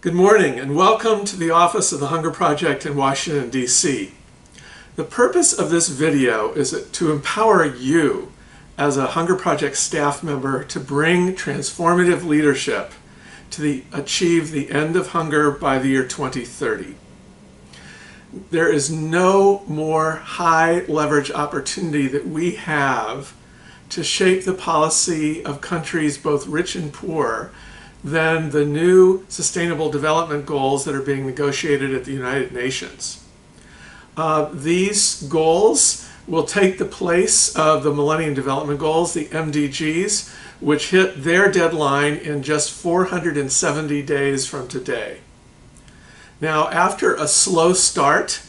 Good morning and welcome to the Office of the Hunger Project in Washington, D.C. The purpose of this video is to empower you as a Hunger Project staff member to bring transformative leadership to achieve the end of hunger by the year 2030. There is no more high leverage opportunity that we have to shape the policy of countries both rich and poor than the new Sustainable Development Goals that are being negotiated at the United Nations. These goals will take the place of the Millennium Development Goals, the SDGs, which hit their deadline in just 470 days from today. Now, after a slow start,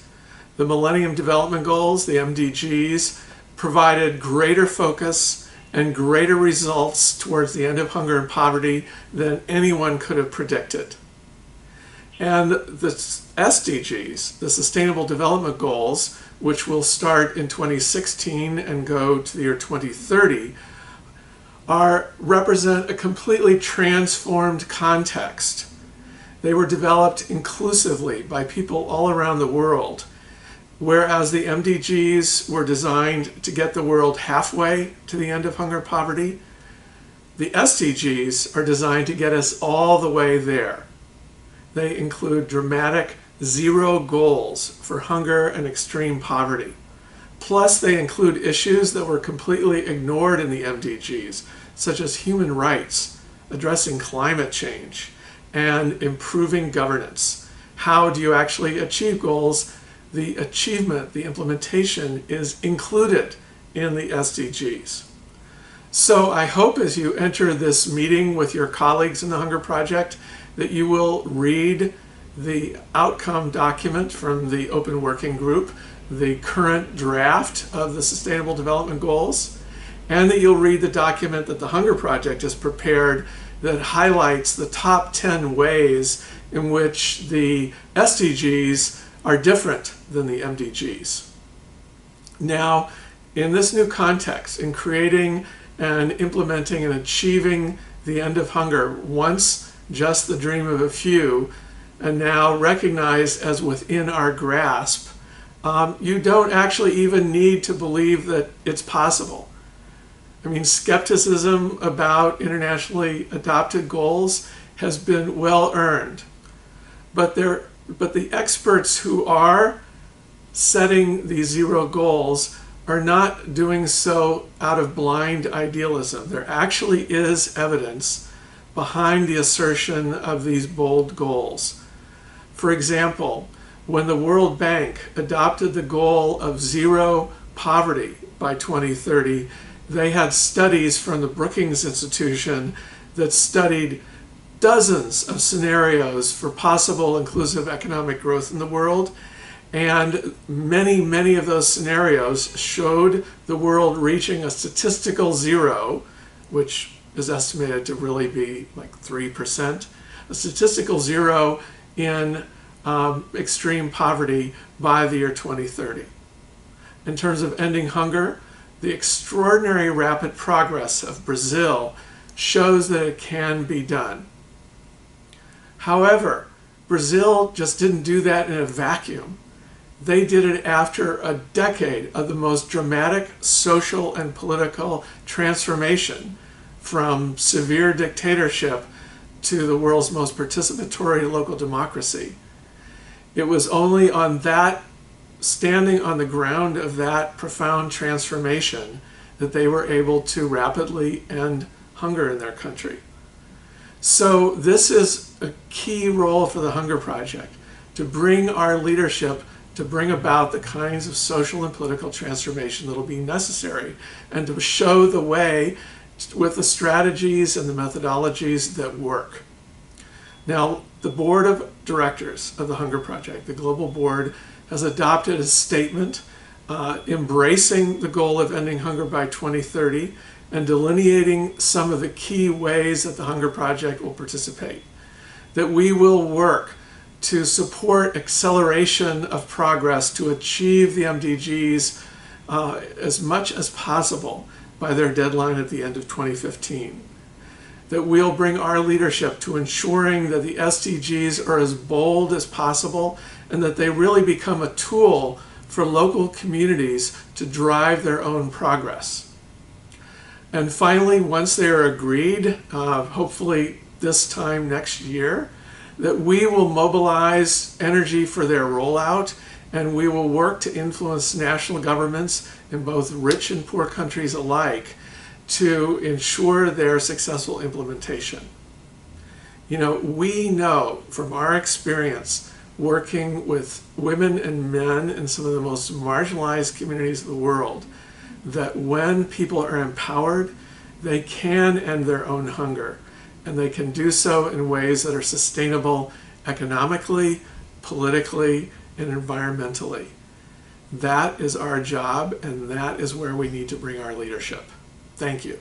the Millennium Development Goals, the SDGs, provided greater focus and greater results towards the end of hunger and poverty than anyone could have predicted. And the SDGs, the Sustainable Development Goals, which will start in 2016 and go to the year 2030, represent a completely transformed context. They were developed inclusively by people all around the world, whereas the SDGs were designed to get the world halfway to the end of hunger and poverty. The SDGs are designed to get us all the way there. They include dramatic zero goals for hunger and extreme poverty. Plus, they include issues that were completely ignored in the SDGs, such as human rights, addressing climate change, and improving governance. How do you actually achieve goals? The achievement, the implementation is included in the SDGs. So I hope as you enter this meeting with your colleagues in the Hunger Project that you will read the outcome document from the Open Working Group, the current draft of the Sustainable Development Goals, and that you'll read the document that the Hunger Project has prepared that highlights the top 10 ways in which the SDGs are different than the SDGs. Now, in this new context, in creating and implementing and achieving the end of hunger, once just the dream of a few, and now recognized as within our grasp, you don't actually even need to believe that it's possible. I mean, skepticism about internationally adopted goals has been well earned, but the experts who are setting these zero goals are not doing so out of blind idealism. There actually is evidence behind the assertion of these bold goals. For example, when the World Bank adopted the goal of zero poverty by 2030, they had studies from the Brookings Institution that studied dozens of scenarios for possible inclusive economic growth in the world, and many of those scenarios showed the world reaching a statistical zero, which is estimated to really be like 3%, a statistical zero in extreme poverty by the year 2030. In terms of ending hunger, the extraordinary rapid progress of Brazil shows that it can be done. However, Brazil just didn't do that in a vacuum. They did it after a decade of the most dramatic social and political transformation from severe dictatorship to the world's most participatory local democracy. It was only on that, standing on the ground of that profound transformation, that they were able to rapidly end hunger in their country. So this is a key role for the Hunger Project, to bring our leadership to bring about the kinds of social and political transformation that will be necessary, and to show the way with the strategies and the methodologies that work. Now, the board of directors of the Hunger Project, the global board, has adopted a statement embracing the goal of ending hunger by 2030 and delineating some of the key ways that the Hunger Project will participate. That we will work to support acceleration of progress to achieve the SDGs as much as possible by their deadline at the end of 2015. that we'll bring our leadership to ensuring that the SDGs are as bold as possible and that they really become a tool for local communities to drive their own progress. And finally, once they are agreed, hopefully this time next year, that we will mobilize energy for their rollout, and we will work to influence national governments in both rich and poor countries alike to ensure their successful implementation. You know, we know from our experience working with women and men in some of the most marginalized communities of the world that when people are empowered, they can end their own hunger, and they can do so in ways that are sustainable economically, politically, and environmentally. That is our job, and that is where we need to bring our leadership. Thank you.